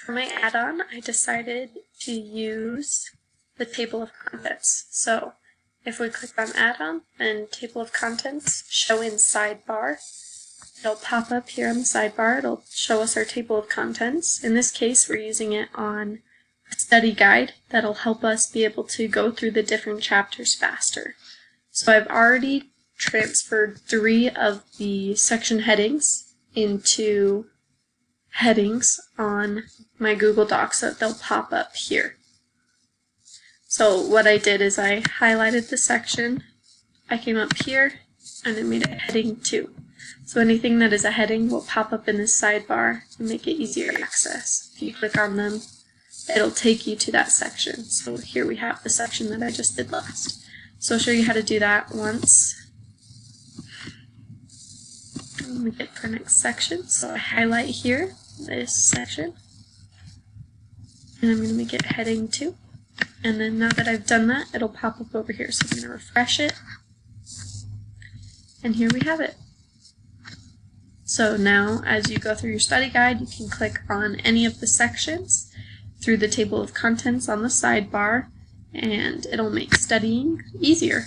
For my add-on, I decided to use the table of contents. So if we click on add-on and table of contents, show in sidebar, it'll pop up here on the sidebar. It'll show us our table of contents. In this case, we're using it on a study guide that'll help us be able to go through the different chapters faster. So I've already transferred 3 of the section headings into headings on my Google Docs so that they'll pop up here. So what I did is I highlighted the section, I came up here, and I made it heading 2. So anything that is a heading will pop up in this sidebar and make it easier to access. If you click on them, it'll take you to that section. So here we have the section that I just did last. So I'll show you how to do that once. Let me get to our next section. So I highlight here, this section, and I'm going to make it heading 2. And then now that I've done that, it'll pop up over here. So I'm going to refresh it, and here we have it. So now, as you go through your study guide, you can click on any of the sections through the table of contents on the sidebar, and it'll make studying easier.